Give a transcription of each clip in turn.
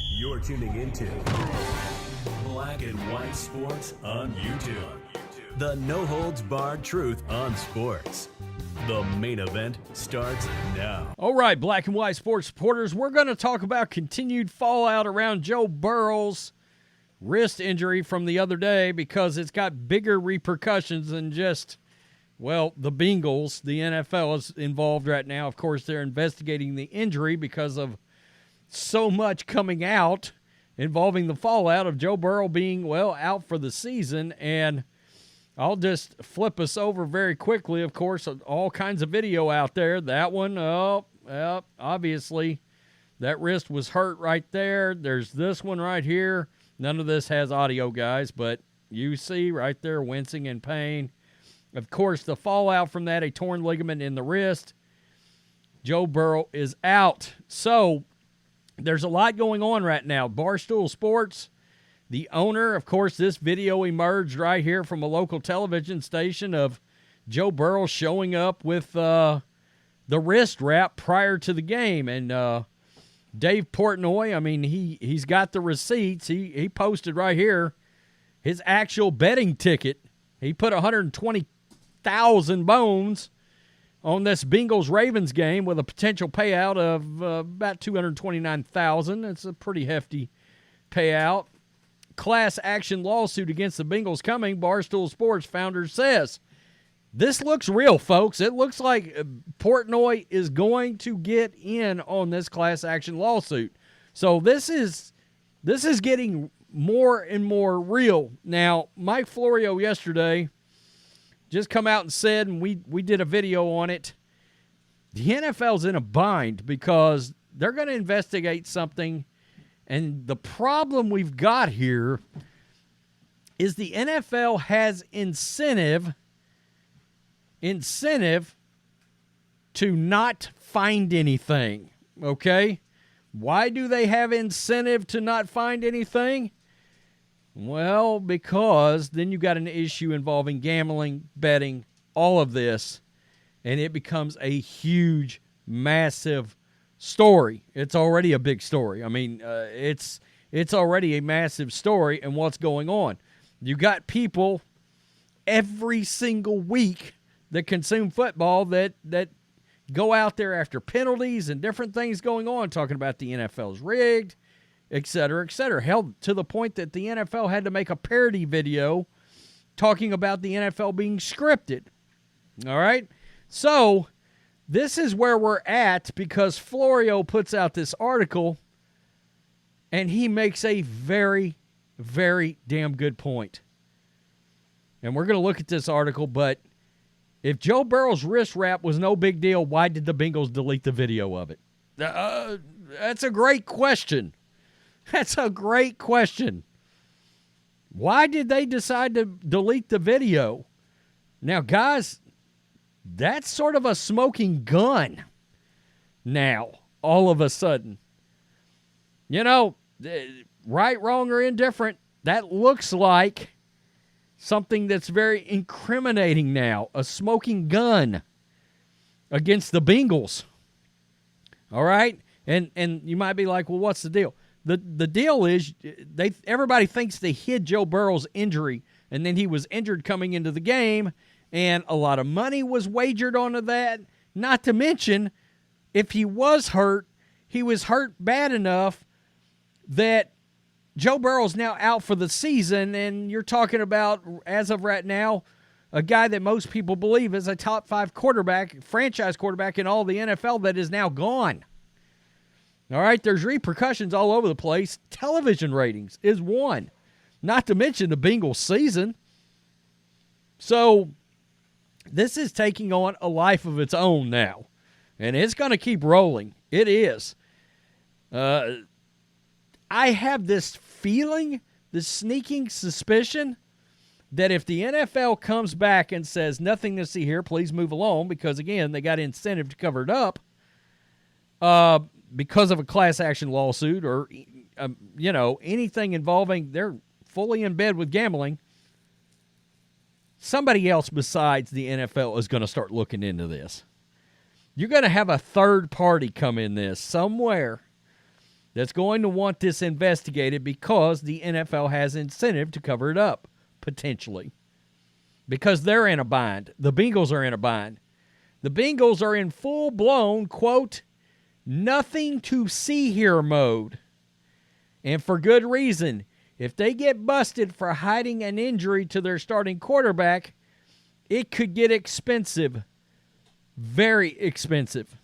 You're tuning into Black and White Sports on YouTube. The no-holds-barred truth on sports. The main event starts now. All right, Black and White Sports supporters, we're going to talk about continued fallout around Joe Burrow's wrist injury from the other day because it's got bigger repercussions than just, well, the Bengals. The NFL is involved right now. Of course, they're investigating the injury because of so much coming out involving the fallout of Joe Burrow being, well, out for the season. And I'll just flip us over very quickly. Of course, all kinds of video out there. That one, obviously, that wrist was hurt right there. There's this one right here. None of this has audio, guys, but you see right there, wincing in pain. Of course, the fallout from that, a torn ligament in the wrist. Joe Burrow is out. So there's a lot going on right now. Barstool Sports, the owner, of course, this video emerged right here from a local television station of Joe Burrow showing up with the wrist wrap prior to the game. And Dave Portnoy, I mean, he's got the receipts. He posted right here his actual betting ticket. He put 120,000 bones on this Bengals Ravens game with a potential payout of about 229,000. It's a pretty hefty payout. Class action lawsuit against the Bengals coming, Barstool Sports founder says. This looks real, folks. It looks like Portnoy is going to get in on this class action lawsuit. So this is getting more and more real. Now, Mike Florio yesterday just come out and said, and we did a video on it, the NFL's in a bind because they're going to investigate something. And the problem we've got here is the NFL has incentive to not find anything, okay? Why do they have incentive to not find anything? Well, because then you got an issue involving gambling, betting, all of this, and it becomes a huge, massive story. It's already a big story. I mean, it's already a massive story, and what's going on? You got people every single week that consume football that go out there after penalties and different things going on, talking about the NFL's rigged, et cetera, et cetera. Hell, to the point that the NFL had to make a parody video talking about the NFL being scripted. All right? So this is where we're at because Florio puts out this article and he makes a very, very damn good point. And we're going to look at this article, but if Joe Burrow's wrist wrap was no big deal, why did the Bengals delete the video of it? That's a great question. That's a great question. Why did they decide to delete the video? Now, guys, that's sort of a smoking gun now, all of a sudden. You know, right, wrong, or indifferent, that looks like something that's very incriminating now, a smoking gun against the Bengals. All right? And you might be like, well, what's the deal? The deal is everybody thinks they hid Joe Burrow's injury, and then he was injured coming into the game, and a lot of money was wagered onto that. Not to mention, if he was hurt, he was hurt bad enough that Joe Burrow's now out for the season, and you're talking about, as of right now, a guy that most people believe is a top 5 quarterback, franchise quarterback in all the NFL that is now gone. All right, there's repercussions all over the place. Television ratings is one, not to mention the Bengals season. So this is taking on a life of its own now, and it's going to keep rolling. It is. I have this feeling, this sneaking suspicion, that if the NFL comes back and says, nothing to see here, please move along, because, again, they got incentive to cover it up because of a class action lawsuit or, anything involving they're fully in bed with gambling, somebody else besides the NFL is going to start looking into this. You're going to have a third party come in this somewhere that's going to want this investigated because the NFL has incentive to cover it up, potentially. Because they're in a bind. The Bengals are in a bind. The Bengals are in full-blown, quote, nothing to see here mode. And for good reason. If they get busted for hiding an injury to their starting quarterback, it could get expensive. Very expensive.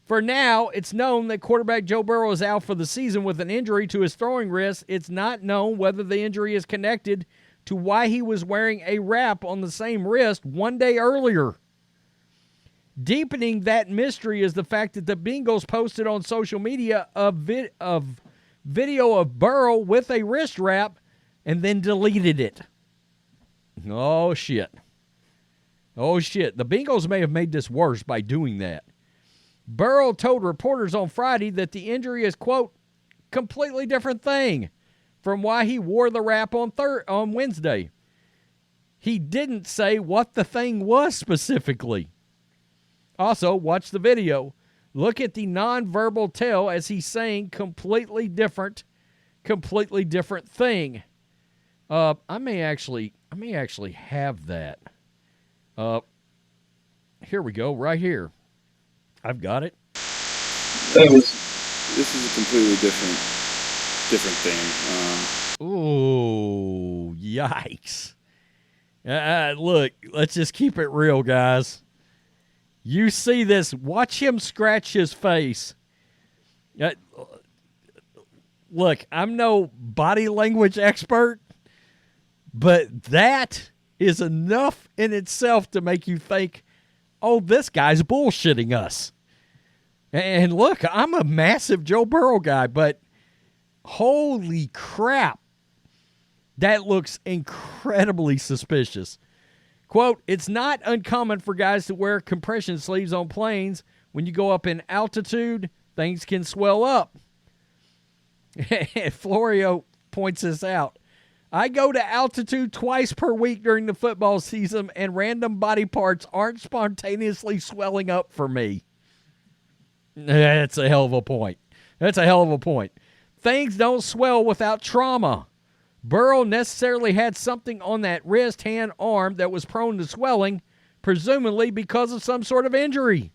For now, it's known that quarterback Joe Burrow is out for the season with an injury to his throwing wrist. It's not known whether the injury is connected to why he was wearing a wrap on the same wrist one day earlier. Deepening that mystery is the fact that the Bengals posted on social media a video of Burrow with a wrist wrap and then deleted it. Oh, shit. Oh, shit. The Bengals may have made this worse by doing that. Burrow told reporters on Friday that the injury is, quote, completely different thing from why he wore the wrap on Wednesday. He didn't say what the thing was specifically. Also, watch the video. Look at the nonverbal tell as he's saying completely different thing. I may actually have that. Here we go, right here. I've got it. This is a completely different thing. Ooh, yikes. Look, let's just keep it real, guys. You see this. Watch him scratch his face. Look, I'm no body language expert, but that is enough in itself to make you think, oh, this guy's bullshitting us. And look, I'm a massive Joe Burrow guy, but holy crap, that looks incredibly suspicious. Quote, it's not uncommon for guys to wear compression sleeves on planes. When you go up in altitude, things can swell up. Florio points this out. I go to altitude twice per week during the football season, and random body parts aren't spontaneously swelling up for me. That's a hell of a point. Things don't swell without trauma. Burrow necessarily had something on that wrist, hand, arm that was prone to swelling, presumably because of some sort of injury.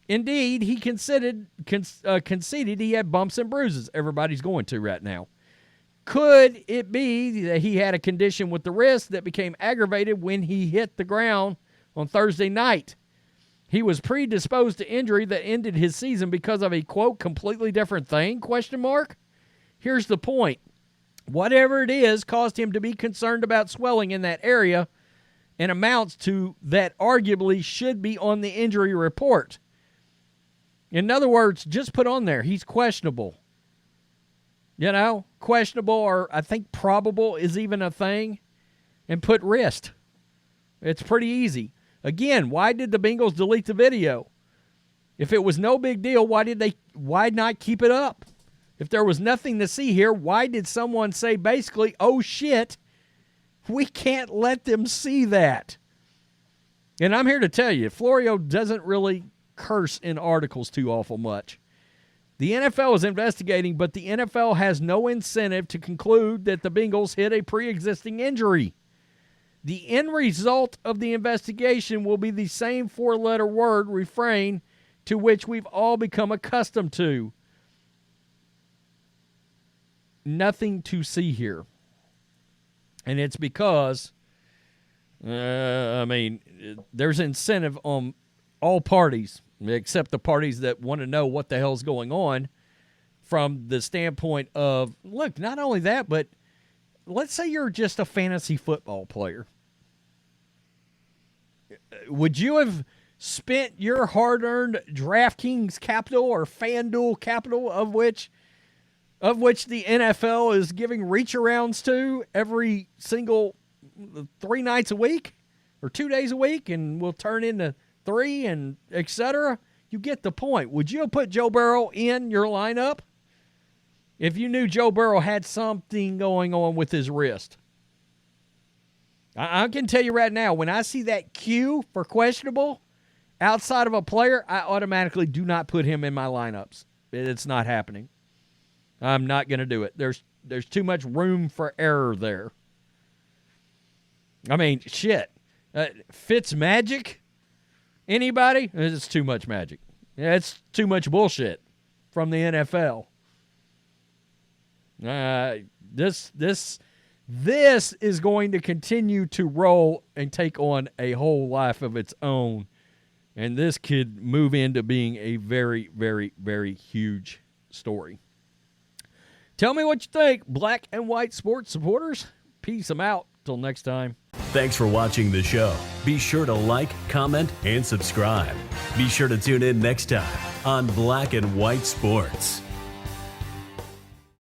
Indeed, he conceded he had bumps and bruises. Everybody's going to right now. Could it be that he had a condition with the wrist that became aggravated when he hit the ground on Thursday night? He was predisposed to injury that ended his season because of a, quote, completely different thing, question mark? Here's the point. Whatever it is caused him to be concerned about swelling in that area and amounts to that arguably should be on the injury report. In other words, just put on there, he's questionable. You know, questionable or I think probable is even a thing. And put wrist. It's pretty easy. Again, why did the Bengals delete the video? If it was no big deal, why not keep it up? If there was nothing to see here, why did someone say basically, oh shit, we can't let them see that? And I'm here to tell you, Florio doesn't really curse in articles too awful much. The NFL is investigating, but the NFL has no incentive to conclude that the Bengals hit a pre-existing injury. The end result of the investigation will be the same four-letter word refrain to which we've all become accustomed to. Nothing to see here. And it's because, there's incentive on all parties, except the parties that want to know what the hell's going on from the standpoint of, look, not only that, but let's say you're just a fantasy football player. Would you have spent your hard-earned DraftKings capital or FanDuel capital of which the NFL is giving reach-arounds to every single 3 nights a week or 2 days a week and will turn into 3 and et cetera? You get the point. Would you have put Joe Burrow in your lineup if you knew Joe Burrow had something going on with his wrist? I can tell you right now, when I see that Q for questionable outside of a player, I automatically do not put him in my lineups. It's not happening. I'm not going to do it. There's too much room for error there. I mean, shit. Fitz magic? Anybody? It's too much magic. It's too much bullshit from the NFL. This is going to continue to roll and take on a whole life of its own. And this could move into being a very, very, very huge story. Tell me what you think, black and white sports supporters. Peace them out. Till next time. Thanks for watching the show. Be sure to like, comment, and subscribe. Be sure to tune in next time on Black and White Sports.